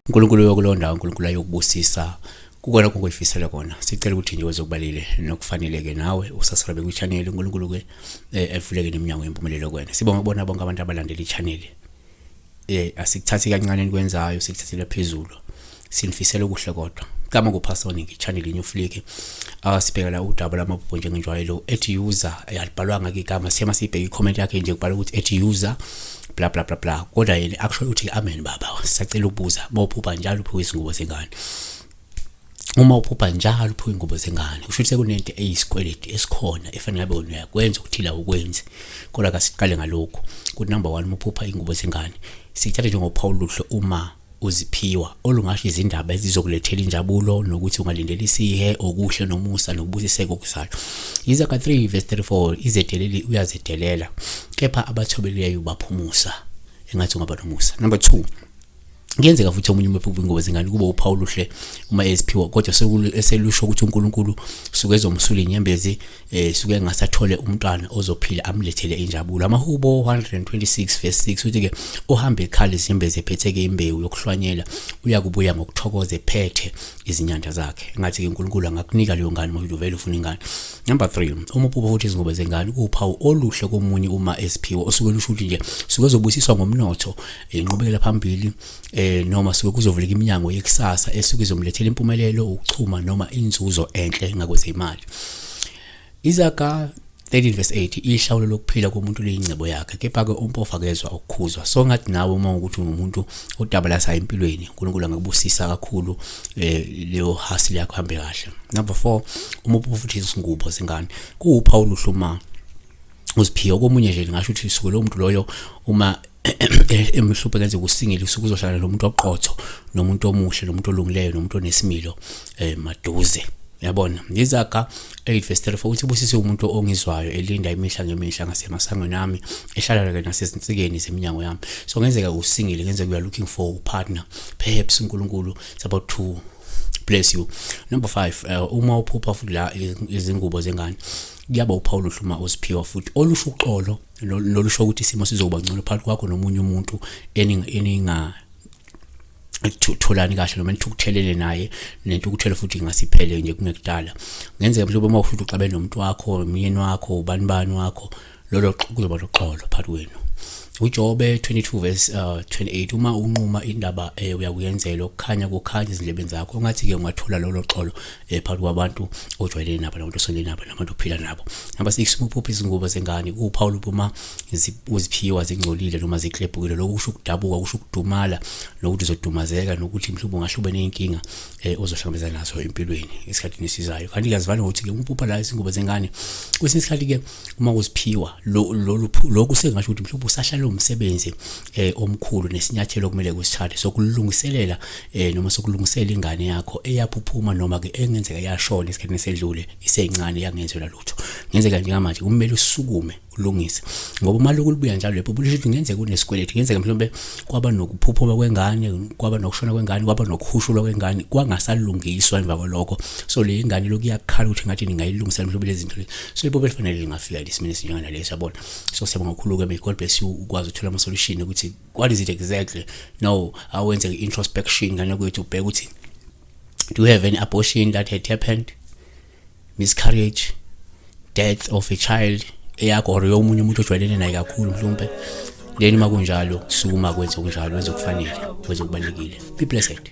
uNkulunkulu yokulonda, uNkulunkulu ayokubusisa kukona kongoyifisela kona. Sicela ukuthi nje wezokubalile nokufaneleke nawe usasirabe ku channel uNkulunkulu ke evuleke neminyango yempumelelo kwena. Sibonga ukubona bonke abantu abalandela i-channel. Asikuthathi kancane enikwenzayo, sikuthathile phezulu. Sinifisela okuhle kodwa. Kama kupastor ningi channel inyu flike. Sibhekela udaba lamabhubho njengenjwayelo @user ayalibhalwanga ke igama. Siyama sibheka i-comment yakhe nje kubhala ukuthi @user bla bla bla bla. Kodwa yena actually uthi amen baba. Sisacela ukubuza bawuphupha njalo uphuka izingubo zengane. Uma uphupha njalo uphuka ingubo zengane, usho ukuthi kunento eyisikweleti esikhona efanele ngabe wena uyakwenza ukuthila ukwenzi. Kodwa kasiqale ngalokho. Ukuthi number 1 uphupha ingubo zengane. Sikuthatha njengophawu luhle uma uziphiwa olungasho izindaba ezizokulethela injabulo nokuthi ungalindela isihe okuhle nomusa nokubusiseka okuzayo. Izaga 3 verse 34 izedeleli uyazedelela kepha abathobelileyo baphumusa engathi ungaba nomusa. Number 2 ngiyenzeka futhi omunye umephupha ingoba zingane kube uphawu luhle uma eziphiwa kodwa eselusho ukuthi uNkulunkulu suke ezomsula inyembezi suke ngasathole umntwana ozophila amlethele injabulo. Amahubo 126 verse 6 uthi ke uhambe ekhali izimbezi ephetheke imbewu yokuhlwanyela uyakubuya ngokuthokoza ephethe izinyanda zakhe. Engathi ke uNkulunkulu angakunika leyo ngane uma uvela ufuna ingane. Number 3 umuphupho futhi izingoba zengane kuphawu oluhle komunye uma eziphiwa osuke lusho ukuthi nje suke ezobusiswa ngomnotho inqubekela phambili noma suke kuzovuleka iminyango yekusasa esuke izomlethela impumelelo ukuchuma noma inzuzo enhle ngakwezimali. Izaga 13 verse 8 ihlawulo lokuphila komuntu leyincebo yakhe kepha ke umpofu akezwa ukukhuzwa. So ngathi nawe uma ukuthi ungumuntu odabalaza empilweni uNkulunkulu angakubusisa kakhulu leyo hustle yakho hambe kahle. Number 4 umupho futhi izingubo zengane kuuphawu luhluma uziphiwa komunye nje ngisho ukuthi suke lo muntu loyo uma emhluphe kenze kusingile usuku uzohlala nomuntu oqotho nomuntu omuhle nomuntu olungileyo nomuntu onesimilo maduze. Yabona Izaga 8 verse 34 uthi busise umuntu ongizwayo elinda imihla ngemihla ngasemasangweni nami ehlala ke nasezinsikeni zeminyango yami. So ngenzeka usingile ngenzeka you are looking for a partner, perhaps uNkulunkulu is about to bless you. Number 5 uma uphupha futhi la izingubo zengane kuyaba uphawu luhluma uziphiwa futhi olusho uxolo nolusho ukuthi isimo sizokuba ngcono phakathi kwakho nomunye umuntu eninga tholani kahle noma nithukuthelele naye nento ukuthela futhi ngasiphele nje kungekudala. Ngenzeka mhlawumbe uma ufuthi uxabene nomuntu wakho umyeni wakho ubani wakho lolo kuzoba loxolo phakathi kwenu. uJobe 22 verse 28 uma unquma indaba uyakuyenzela ukukhanya kukhanya izindlebeni zakho ungathi ke ungathola lolo xolo phakathi kwabantu ojwayelene nabo nabantu osondele nabo nabantu ophila nabo. Number 6 uphupha izingubo zengane kuPaul uma uziphiwa zingcolile noma ziklebhukile lokusho ukudabuka kusho ukudumala nokuthi uzodumazeka nokuthi mhlawumbe ungahlube nenkinga ozohlangabezana nazo empilweni esikhathini esizayo. Kanti kuyazivana ukuthi ke uphupha la izingubo zengane kwesinye isikhathi ke uma uziphiwa lokhu sengasho ukuthi mhlawumbe usashaya umsebenzi omkhulu nesinyathelo kumele kusithathe sokulungiselela noma sokulungisela ingane yakho eyaphuphuma noma ke engenzeka yashona esikhathini esedlule isencane yangenzelwa lutho. Ngenzeka njengamanje kumele usukume ulungise ngoba uma ukubuya njalo lepo bulisho ngenzeka kunesikweleti ngenzeka mhlawumbe kwaba nokuphuphuma kwengane kwaba nokushona kwengane kwaba nokukhushulwa kwengane kwangasalungiswa emva kwalokho. So le ingane lokuyakhala ukuthi ngathi ningayilungisela mhlawumbe lezi zinto. So ibo belifanele lingafika lesimini sinjengana leso yabona. So siyabonga kakhulu ke may God bless you ukwazi uthola ama solution ukuthi what is it exactly now awenze introspection ngane kwethu ubheka ukuthi do you have any abortion that had happened, miscarriage, death of a child yakho or yomunye umuntu ojwayelene naye kakhulu mhlawumbe then makunjalo sukuma kwenza kunjalo wenza okufanele wenza okubalekile. Be blessed.